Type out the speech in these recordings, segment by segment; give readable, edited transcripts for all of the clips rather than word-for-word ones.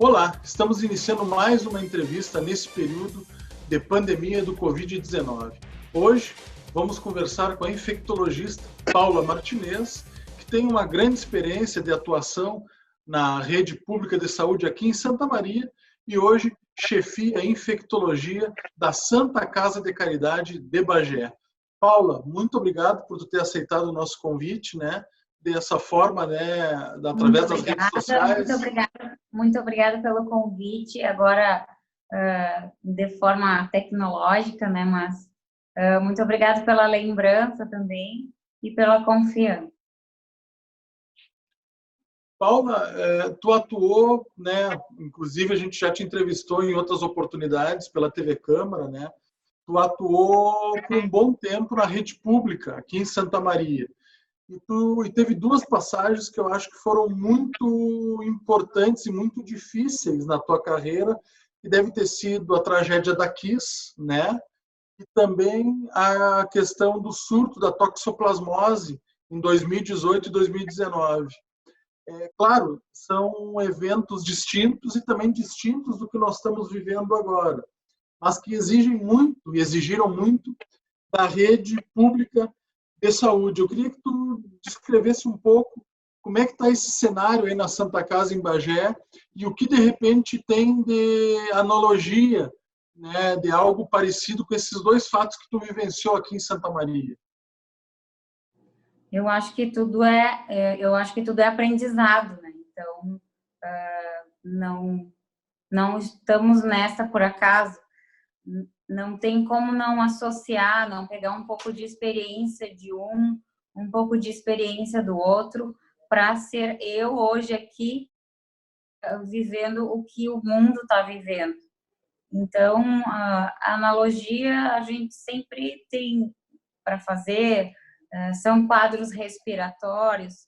Olá, estamos iniciando mais uma entrevista nesse período de pandemia do Covid-19. Hoje vamos conversar com a infectologista Paula Martinez, que tem uma grande experiência de atuação na rede pública de saúde aqui em Santa Maria e hoje chefia a infectologia da Santa Casa de Caridade de Bagé. Paula, muito obrigado por ter aceitado o nosso convite, né? Dessa forma, né, através das redes sociais. Muito obrigada pelo convite. Agora, de forma tecnológica, né, mas muito obrigada pela lembrança também e pela confiança. Paula, tu atuou, né, inclusive a gente já te entrevistou em outras oportunidades pela TV Câmara, né? Tu atuou por um bom tempo na rede pública aqui em Santa Maria. E teve duas passagens que eu acho que foram muito importantes e muito difíceis na tua carreira, que deve ter sido a tragédia da Kiss, né? E também a questão do surto da toxoplasmose em 2018 e 2019. Claro, são eventos distintos e também distintos do que nós estamos vivendo agora, mas que exigem muito e exigiram muito da rede pública de saúde. Eu queria que tu descrevesse um pouco como é que está esse cenário aí na Santa Casa em Bagé e o que de repente tem de analogia, né, de algo parecido com esses dois fatos que tu vivenciou aqui em Santa Maria. Eu acho que tudo é aprendizado, né? Então, não estamos nessa por acaso. Não tem como não associar, não pegar um pouco de experiência de um pouco de experiência do outro, para ser eu hoje aqui vivendo o que o mundo está vivendo. Então, a analogia a gente sempre tem para fazer, são quadros respiratórios,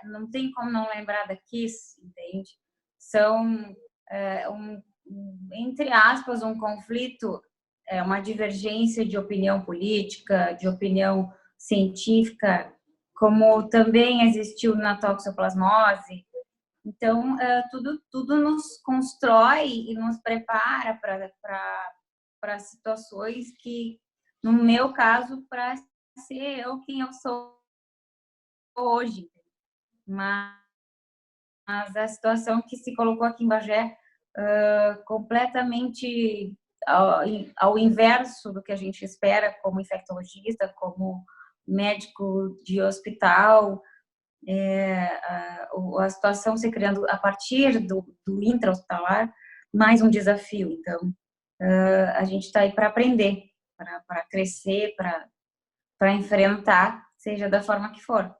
não tem como não lembrar da Kiss, entende? São, entre aspas, um conflito, uma divergência de opinião política, de opinião científica, como também existiu na toxoplasmose. Então, tudo nos constrói e nos prepara para situações que, no meu caso, para ser eu quem eu sou hoje. Mas a situação que se colocou aqui em Bagé, completamente ao inverso do que a gente espera como infectologista, como médico de hospital, a situação se criando a partir do intra-hospitalar, mais um desafio. Então, a gente está aí para aprender, para crescer, para enfrentar, seja da forma que for.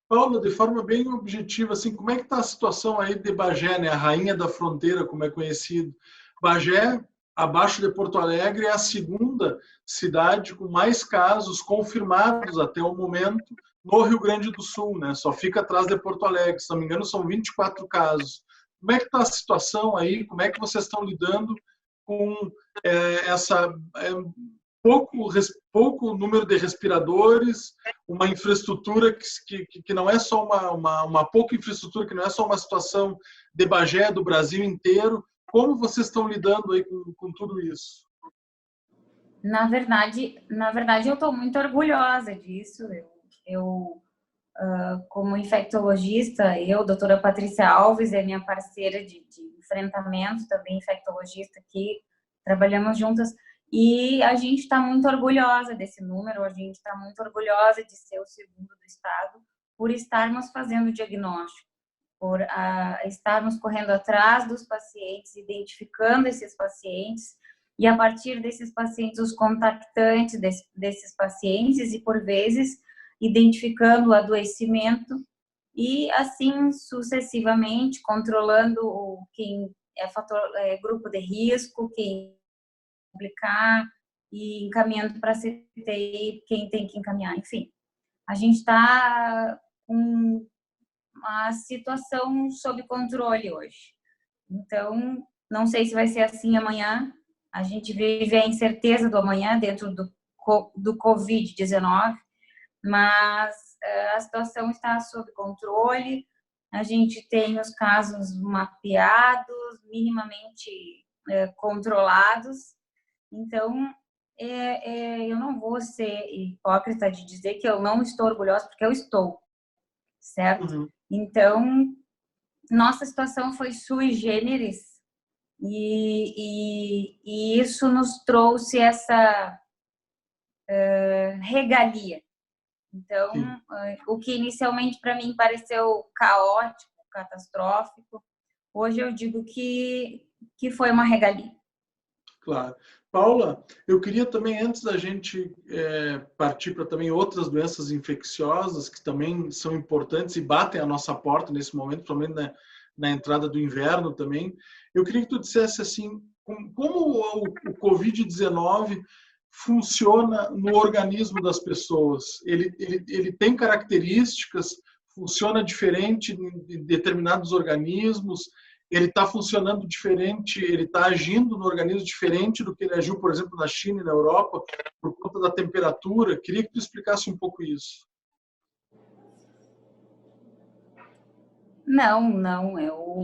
Paulo, de forma bem objetiva, assim, como é que está a situação aí de Bagé, né? A rainha da fronteira, como é conhecido. Bagé, abaixo de Porto Alegre, é a segunda cidade com mais casos confirmados até o momento no Rio Grande do Sul, né? Só fica atrás de Porto Alegre, se não me engano, são 24 casos. Como é que está a situação aí? Como é que vocês estão lidando com essa pouco número de respiradores, uma infraestrutura que não é só uma pouca infraestrutura, que não é só uma situação de Bagé, do Brasil inteiro? Como vocês estão lidando aí com tudo isso? Na verdade, eu estou muito orgulhosa disso. Como infectologista, doutora Patrícia Alves, é minha parceira de enfrentamento, também infectologista aqui, trabalhamos juntas, e a gente está muito orgulhosa desse número, a gente está muito orgulhosa de ser o segundo do estado, por estarmos fazendo o diagnóstico, por estarmos correndo atrás dos pacientes, identificando esses pacientes, e a partir desses pacientes, os contactantes desses pacientes, e por vezes identificando o adoecimento e assim sucessivamente, controlando quem grupo de risco, quem publicar e encaminhando para a CTI quem tem que encaminhar. Enfim, a gente está com a situação sob controle hoje. Então, não sei se vai ser assim amanhã. A gente vive a incerteza do amanhã dentro do Covid-19, mas a situação está sob controle. a gente tem os casos mapeados, minimamente controlados. Então, eu não vou ser hipócrita de dizer que eu não estou orgulhosa, porque eu estou, certo? Uhum. Então, nossa situação foi sui generis e isso nos trouxe essa regalia. Então, Sim. o que inicialmente para mim pareceu caótico, catastrófico, hoje eu digo que foi uma regalia. Claro. Paula, eu queria também, antes da gente partir para também outras doenças infecciosas que também são importantes e batem a nossa porta nesse momento, principalmente na entrada do inverno também, eu queria que tu dissesse assim, como o Covid-19 funciona no organismo das pessoas? Ele tem características, funciona diferente em determinados organismos? Ele está funcionando diferente, ele está agindo no organismo diferente do que ele agiu, por exemplo, na China e na Europa, por conta da temperatura. Queria que tu explicasse um pouco isso. Não.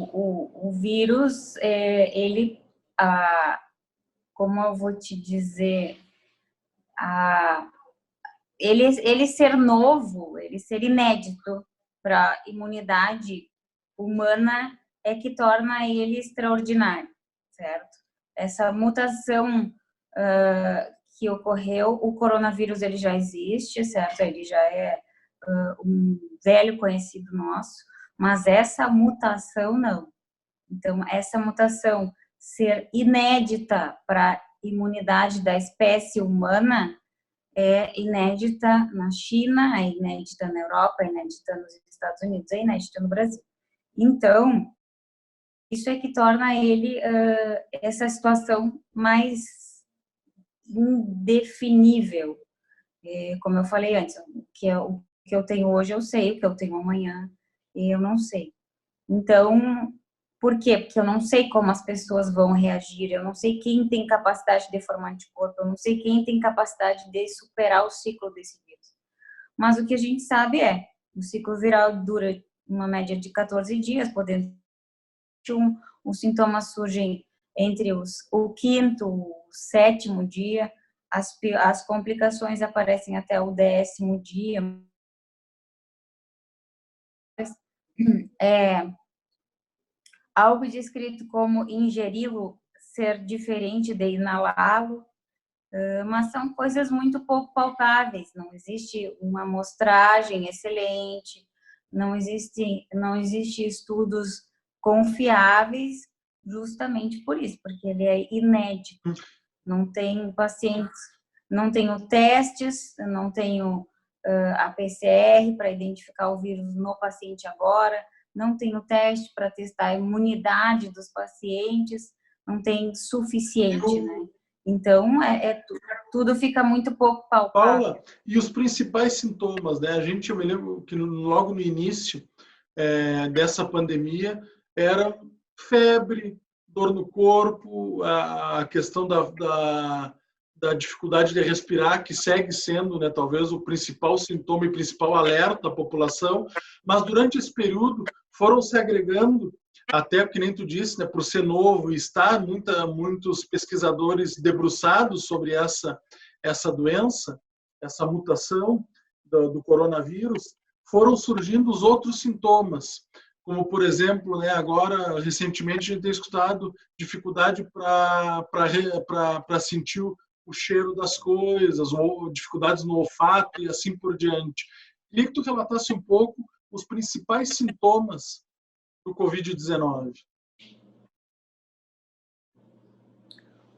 O vírus, ele, como eu vou te dizer, ele ser novo, ele ser inédito para a imunidade humana é que torna ele extraordinário, certo? Essa mutação que ocorreu, o coronavírus ele já existe, certo? Ele já é um velho conhecido nosso, mas essa mutação não. Então, essa mutação ser inédita para a imunidade da espécie humana é inédita na China, é inédita na Europa, é inédita nos Estados Unidos, é inédita no Brasil. Então, isso é que torna ele essa situação mais indefinível. Como eu falei antes, o que eu tenho hoje eu sei, o que eu tenho amanhã eu não sei. Então, por quê? Porque eu não sei como as pessoas vão reagir, eu não sei quem tem capacidade de deformar anticorpo, eu não sei quem tem capacidade de superar o ciclo desse vírus. Mas o que a gente sabe o ciclo viral dura uma média de 14 dias, podendo os sintomas surgem entre o quinto, o sétimo dia, as complicações aparecem até o 10º dia. Algo descrito como ingeri-lo ser diferente de inalá-lo, mas são coisas muito pouco palpáveis. Não existe uma amostragem excelente, não existe estudos confiáveis, justamente por isso, porque ele é inédito. Não tem pacientes, não tenho testes, não tenho a PCR para identificar o vírus no paciente agora, não tenho teste para testar a imunidade dos pacientes, não tem suficiente, né? Então, tudo fica muito pouco palpável. Paula, e os principais sintomas, né? Eu me lembro que logo no início dessa pandemia era febre, dor no corpo, a questão da dificuldade de respirar, que segue sendo, né, talvez o principal sintoma e principal alerta da população, mas durante esse período foram se agregando, até porque nem tu disse, né, por ser novo e estar muitos pesquisadores debruçados sobre essa doença, essa mutação do coronavírus, foram surgindo os outros sintomas, como, por exemplo, né, agora, recentemente, a gente tem escutado dificuldade para sentir o cheiro das coisas, ou dificuldades no olfato e assim por diante. Queria que tu relatasse um pouco os principais sintomas do Covid-19.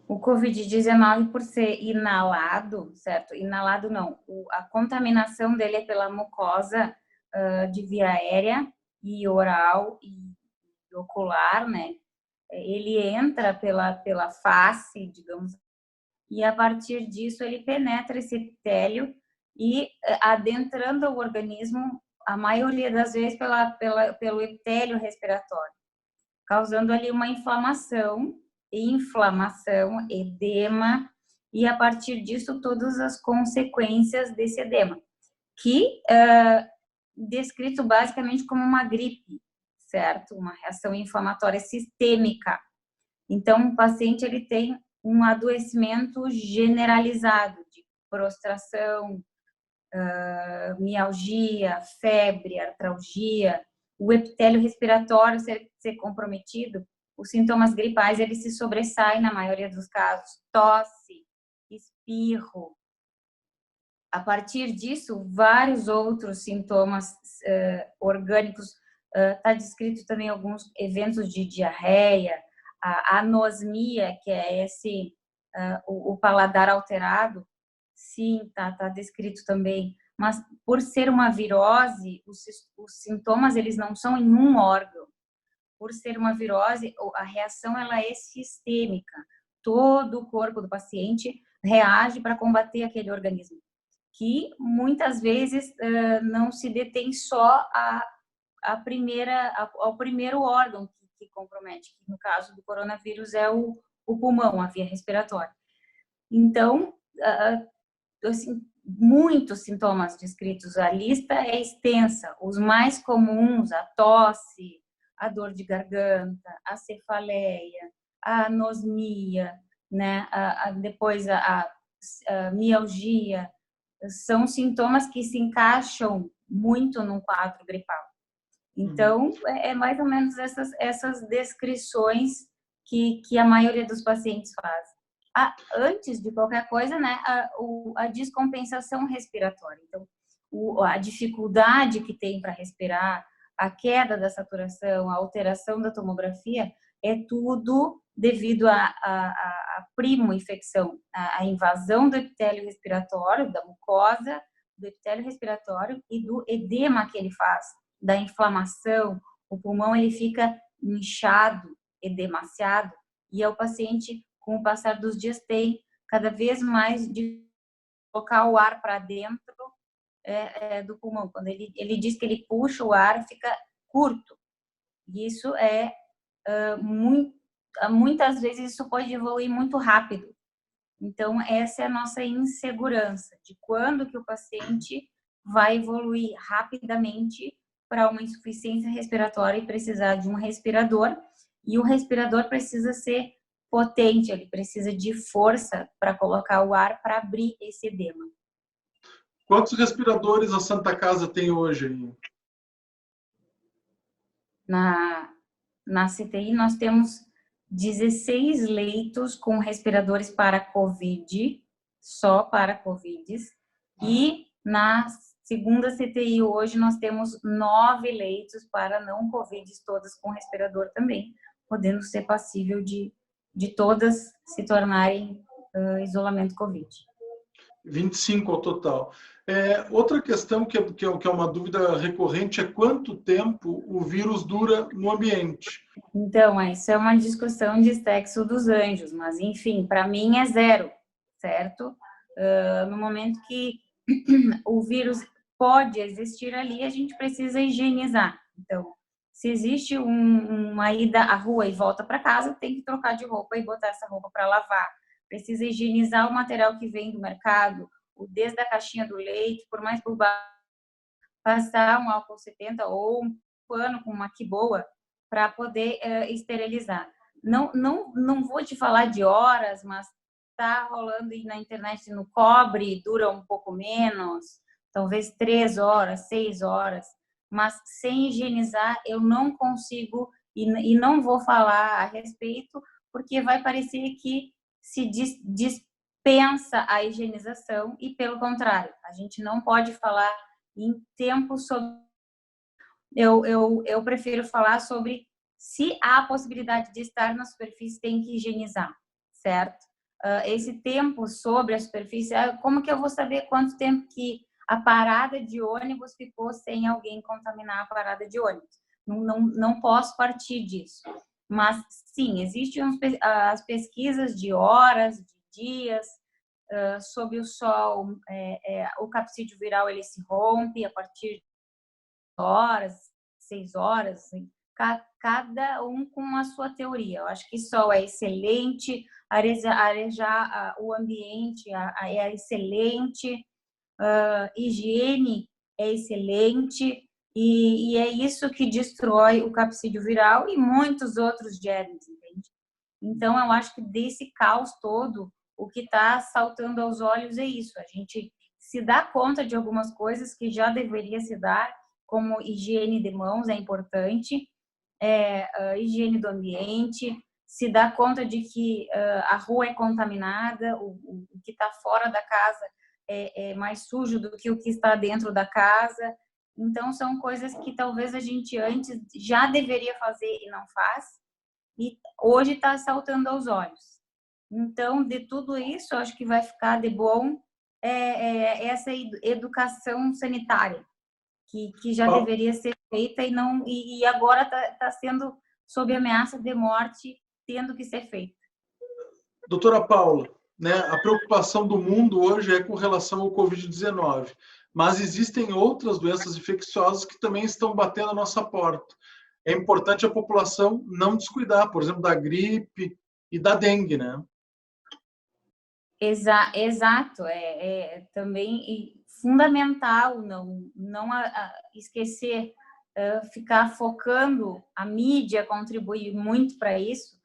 O Covid-19, por ser inalado, certo? Inalado não, a contaminação dele é pela mucosa de via aérea e oral e ocular, né? Ele entra pela face, digamos, e a partir disso ele penetra esse epitélio e adentrando o organismo, a maioria das vezes pelo epitélio respiratório, causando ali uma inflamação, edema, e a partir disso todas as consequências desse edema, que descrito basicamente como uma gripe, certo? Uma reação inflamatória sistêmica. Então, o paciente ele tem um adoecimento generalizado de prostração, mialgia, febre, artralgia, o epitélio respiratório ser comprometido, os sintomas gripais eles se sobressaem na maioria dos casos, tosse, espirro. A partir disso, vários outros sintomas orgânicos, está descrito também alguns eventos de diarreia, a anosmia, que é o paladar alterado, sim, está descrito também, mas por ser uma virose, os sintomas eles não são em um órgão. Por ser uma virose, a reação ela é sistêmica. Todo o corpo do paciente reage para combater aquele organismo, que muitas vezes não se detém só ao primeiro órgão que compromete, que no caso do coronavírus é o pulmão, a via respiratória. Então, assim, muitos sintomas descritos, a lista é extensa. Os mais comuns, a tosse, a dor de garganta, a cefaleia, a anosmia, né? Depois a mialgia, são sintomas que se encaixam muito num quadro gripal. Então, é mais ou menos essas descrições que a maioria dos pacientes faz. Antes de qualquer coisa, né, a descompensação respiratória. Então, a dificuldade que tem para respirar, a queda da saturação, a alteração da tomografia, é tudo devido à primo-infecção, a invasão do epitélio respiratório, da mucosa, do epitélio respiratório e do edema que ele faz, da inflamação. O pulmão ele fica inchado, edemaciado, e o paciente, com o passar dos dias, tem cada vez mais de colocar o ar para dentro do pulmão. Quando ele diz que ele puxa o ar, fica curto. E isso muitas vezes isso pode evoluir muito rápido. Então, essa é a nossa insegurança de quando que o paciente vai evoluir rapidamente para uma insuficiência respiratória e precisar de um respirador. E o respirador precisa ser potente, ele precisa de força para colocar o ar para abrir esse edema. Quantos respiradores a Santa Casa tem hoje aí? Na CTI, nós temos 16 leitos com respiradores para COVID, só para COVID. E na segunda CTI hoje, nós temos 9 leitos para não COVID, todas com respirador também, podendo ser passível de todas se tornarem isolamento COVID. 25 ao total. Outra questão que é uma dúvida recorrente é quanto tempo o vírus dura no ambiente. Então, isso é uma discussão de sexo dos anjos, mas enfim, para mim é 0, certo? No momento que o vírus pode existir ali, a gente precisa higienizar. Então, se existe uma ida à rua e volta para casa, tem que trocar de roupa e botar essa roupa para lavar. Precisa higienizar o material que vem do mercado, desde a caixinha do leite, por mais por baixo, passar um álcool 70 ou um pano com uma boa para poder esterilizar. Não vou te falar de horas, mas está rolando aí na internet no cobre, dura um pouco menos, talvez 3 horas, 6 horas, mas sem higienizar eu não consigo e não vou falar a respeito, porque vai parecer que se dispensa a higienização e, pelo contrário, a gente não pode falar em tempo sobre... Eu prefiro falar sobre se há a possibilidade de estar na superfície, tem que higienizar, certo? Esse tempo sobre a superfície, como que eu vou saber quanto tempo que a parada de ônibus ficou sem alguém contaminar a parada de ônibus? Não posso partir disso. Mas, sim, existem as pesquisas de horas, de dias, sob o sol, o capsídeo viral ele se rompe a partir de horas, 6 horas, assim, cada um com a sua teoria. Eu acho que sol é excelente, arejar o ambiente é excelente, higiene é excelente E é isso que destrói o capsídeo viral e muitos outros germes, entende? Então, eu acho que desse caos todo, o que está saltando aos olhos é isso. A gente se dá conta de algumas coisas que já deveria se dar, como higiene de mãos é importante, higiene do ambiente, se dá conta de que a rua é contaminada, o que está fora da casa é mais sujo do que o que está dentro da casa. Então, são coisas que talvez a gente antes já deveria fazer e não faz, e hoje está saltando aos olhos. Então, de tudo isso, eu acho que vai ficar de bom essa educação sanitária, que já deveria ser feita e agora está sendo sob ameaça de morte, tendo que ser feita. Doutora Paula, né, a preocupação do mundo hoje é com relação ao Covid-19, mas existem outras doenças infecciosas que também estão batendo a nossa porta. É importante a população não descuidar, por exemplo, da gripe e da dengue, né? Exato, também fundamental não esquecer, ficar focando, a mídia contribui muito para isso,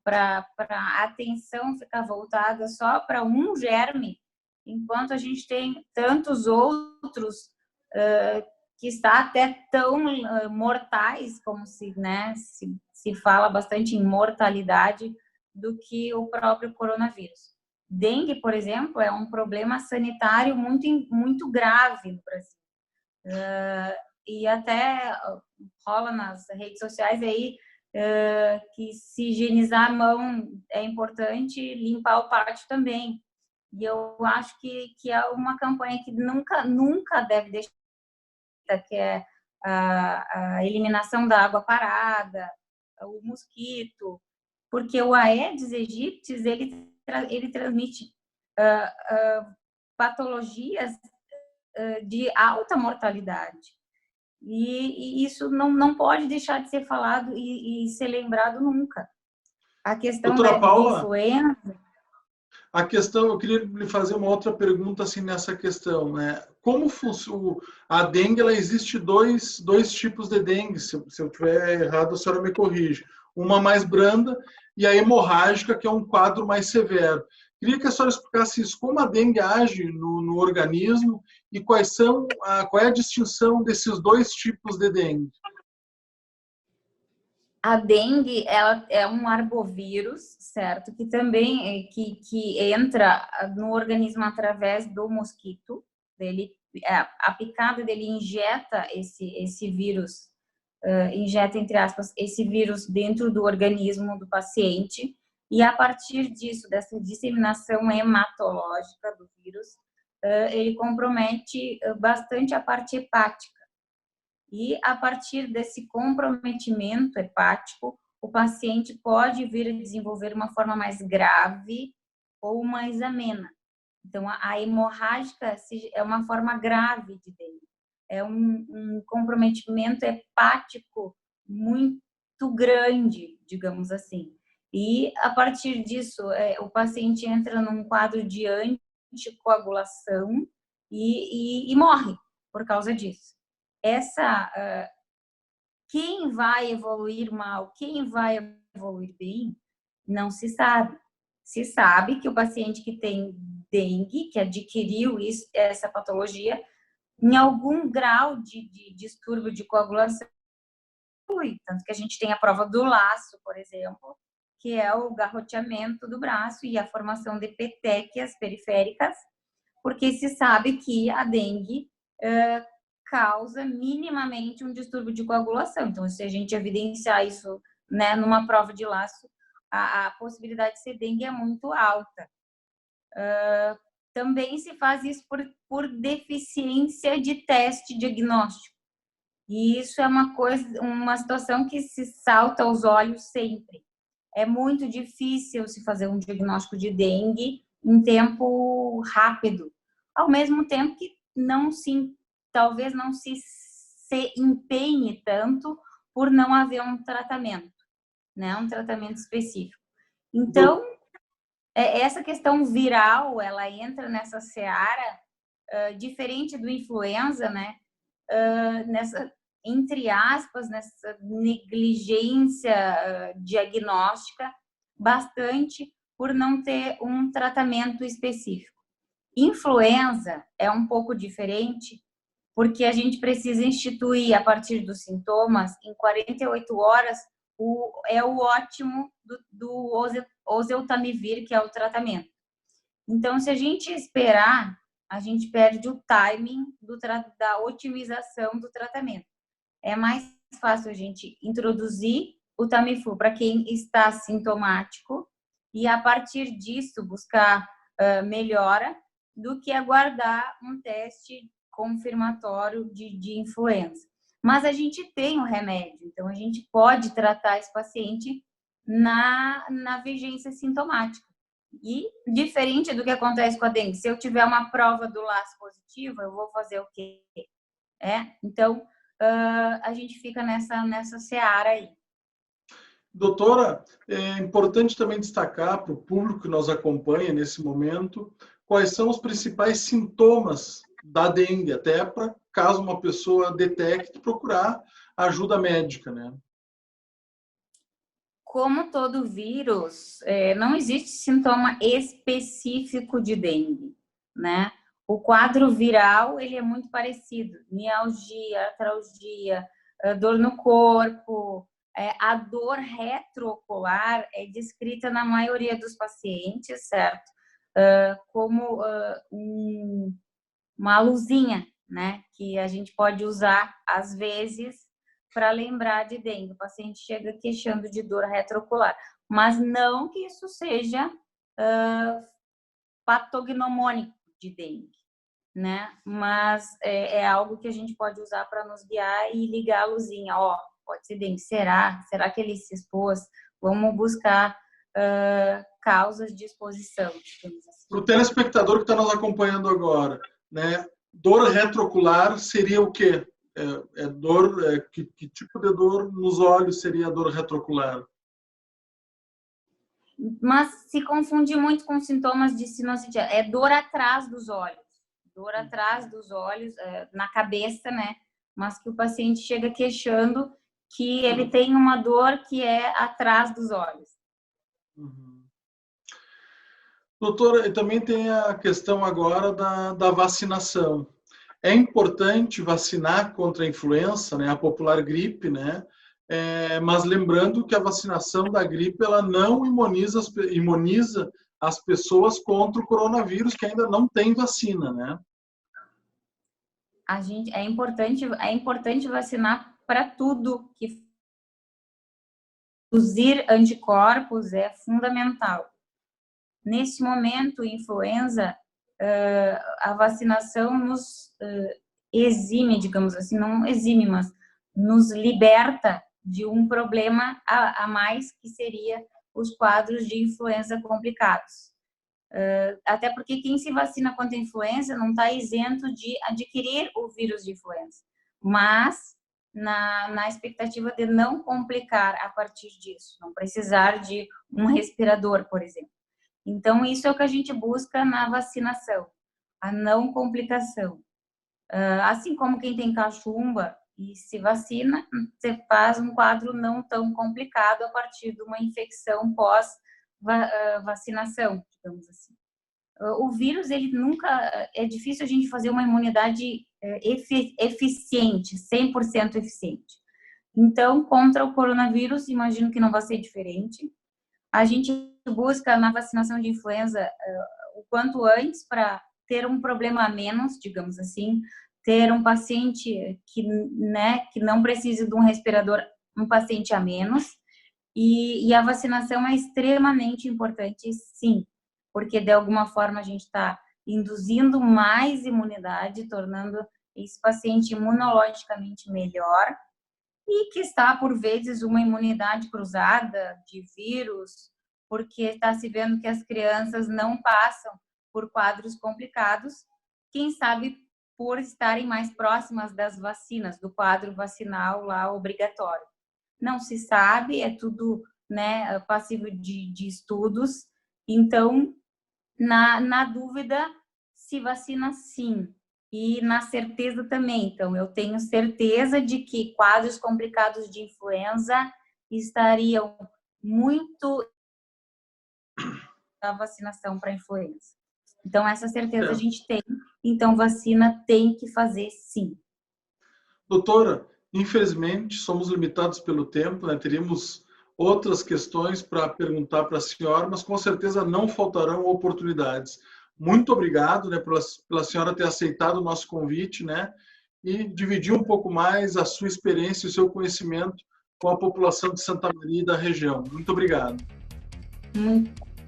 para a atenção ficar voltada só para um germe, enquanto a gente tem tantos outros que está até tão mortais, como se fala bastante em mortalidade, do que o próprio coronavírus. Dengue, por exemplo, é um problema sanitário muito grave no Brasil. E até rola nas redes sociais aí que se higienizar a mão é importante, limpar o pátio também. E eu acho que é uma campanha que nunca deve deixar, que é a eliminação da água parada, o mosquito, porque o Aedes aegypti, ele transmite patologias de alta mortalidade. E isso não pode deixar de ser falado e ser lembrado nunca. A questão Doutora Paula, de influenza... a questão, eu queria lhe fazer uma outra pergunta assim nessa questão, né? Como funciona a dengue? Ela existe dois tipos de dengue. Se eu estiver errado, a senhora me corrige. Uma mais branda e a hemorrágica, que é um quadro mais severo. Queria que a senhora explicasse isso, como a dengue age no organismo e qual é a distinção desses dois tipos de dengue. A dengue, ela é um arbovírus, certo? Que também que entra no organismo através do mosquito. A picada dele injeta esse vírus, injeta, entre aspas, esse vírus dentro do organismo do paciente. E a partir disso, dessa disseminação hematológica do vírus, ele compromete bastante a parte hepática. E a partir desse comprometimento hepático, o paciente pode vir a desenvolver uma forma mais grave ou mais amena. Então, a hemorrágica é uma forma grave de dengue. É um comprometimento hepático muito grande, digamos assim. E, a partir disso, o paciente entra num quadro de anticoagulação e morre por causa disso. Quem vai evoluir mal, quem vai evoluir bem, não se sabe. Se sabe que o paciente que tem dengue, que adquiriu essa patologia, em algum grau de distúrbio de coagulação, tanto que a gente tem a prova do laço, por exemplo, que é o garroteamento do braço e a formação de petequias periféricas, porque se sabe que a dengue causa minimamente um distúrbio de coagulação. Então, se a gente evidenciar isso, né, numa prova de laço, a possibilidade de ser dengue é muito alta. Também se faz isso por deficiência de teste diagnóstico. E isso é uma situação que se salta aos olhos sempre. É muito difícil se fazer um diagnóstico de dengue em tempo rápido, ao mesmo tempo que talvez não se empenhe tanto por não haver um tratamento, né? Um tratamento específico. Então, essa questão viral, ela entra nessa seara diferente do influenza, né? entre aspas, nessa negligência diagnóstica bastante por não ter um tratamento específico. Influenza é um pouco diferente, porque a gente precisa instituir, a partir dos sintomas, em 48 horas, o ótimo do oseltamivir, que é o tratamento. Então, se a gente esperar, a gente perde o timing da otimização do tratamento. É mais fácil a gente introduzir o Tamiflu para quem está sintomático e, a partir disso, buscar melhora do que aguardar um teste confirmatório de influenza. Mas a gente tem o remédio, então a gente pode tratar esse paciente na vigência sintomática. E, diferente do que acontece com a dengue, se eu tiver uma prova do laço positiva, eu vou fazer o quê? Então, a gente fica nessa seara aí. Doutora, é importante também destacar para o público que nos acompanha nesse momento quais são os principais sintomas da dengue, até para caso uma pessoa detecte, procurar ajuda médica, né? Como todo vírus, não existe sintoma específico de dengue, né? O quadro viral, ele é muito parecido. Mialgia, artralgia, dor no corpo. A dor retroocular é descrita na maioria dos pacientes, certo? Como uma luzinha, né? Que a gente pode usar, às vezes, para lembrar de dengue. O paciente chega queixando de dor retroocular, mas não que isso seja patognomônico de dengue, né? Mas é algo que a gente pode usar para nos guiar e ligar a luzinha. Pode ser dengue. Será que ele se expôs? Vamos buscar causas de exposição. Assim. Para o telespectador que está nos acompanhando agora, né? Dor retroocular seria o quê? Que tipo de dor nos olhos seria a dor retroocular? Mas se confunde muito com sintomas de sinusite. É dor atrás dos olhos. Dor atrás dos olhos, na cabeça, né? Mas que o paciente chega queixando que ele tem uma dor que é atrás dos olhos. Uhum. Doutora, também tem a questão agora da vacinação. É importante vacinar contra a influenza, né, a popular gripe, né? Mas lembrando que a vacinação da gripe ela não imuniza as pessoas contra o coronavírus que ainda não tem vacina, né? É importante vacinar para tudo, que produzir anticorpos é fundamental. Nesse momento, influenza, a vacinação nos exime, digamos assim, não exime, mas nos liberta de um problema a mais, que seria os quadros de influenza complicados. Até porque quem se vacina contra a influenza não está isento de adquirir o vírus de influenza, mas na expectativa de não complicar a partir disso, não precisar de um respirador, por exemplo. Então, isso é o que a gente busca na vacinação, a não complicação. Assim como quem tem cachumba e se vacina, você faz um quadro não tão complicado a partir de uma infecção pós-vacinação, digamos assim. O vírus, ele nunca... É difícil a gente fazer uma imunidade eficiente, 100% eficiente. Então, contra o coronavírus, imagino que não vai ser diferente. A gente busca na vacinação de influenza o quanto antes para ter um problema a menos, digamos assim, ter um paciente que não precise de um respirador, um paciente a menos. E a vacinação é extremamente importante, sim, porque de alguma forma a gente está induzindo mais imunidade, tornando esse paciente imunologicamente melhor, e que está, por vezes, uma imunidade cruzada de vírus, porque está se vendo que as crianças não passam por quadros complicados, quem sabe por estarem mais próximas das vacinas, do quadro vacinal lá obrigatório. Não se sabe, é tudo passivo de estudos, então, na dúvida, se vacina sim. e na certeza também. Então, eu tenho certeza de que quadros complicados de influenza estariam muito da vacinação para influenza. Então, essa certeza a gente tem. Então, vacina tem que fazer sim. Doutora, infelizmente, somos limitados pelo tempo, né? Teríamos outras questões para perguntar para a senhora, mas com certeza não faltarão oportunidades. Muito obrigado, né, pela senhora ter aceitado o nosso convite, né, e dividir um pouco mais a sua experiência e o seu conhecimento com a população de Santa Maria e da região. Muito obrigado.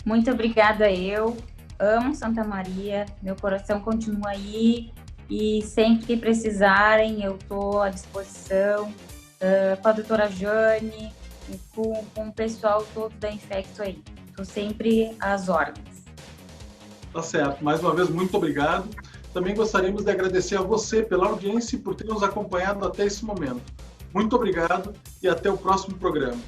Muito obrigada. Eu amo Santa Maria, meu coração continua aí e sempre que precisarem eu estou à disposição com a doutora Jane e com o pessoal todo da Infecto aí. Estou sempre às ordens. Tá certo. Mais uma vez, muito obrigado. Também gostaríamos de agradecer a você pela audiência e por ter nos acompanhado até esse momento. Muito obrigado e até o próximo programa.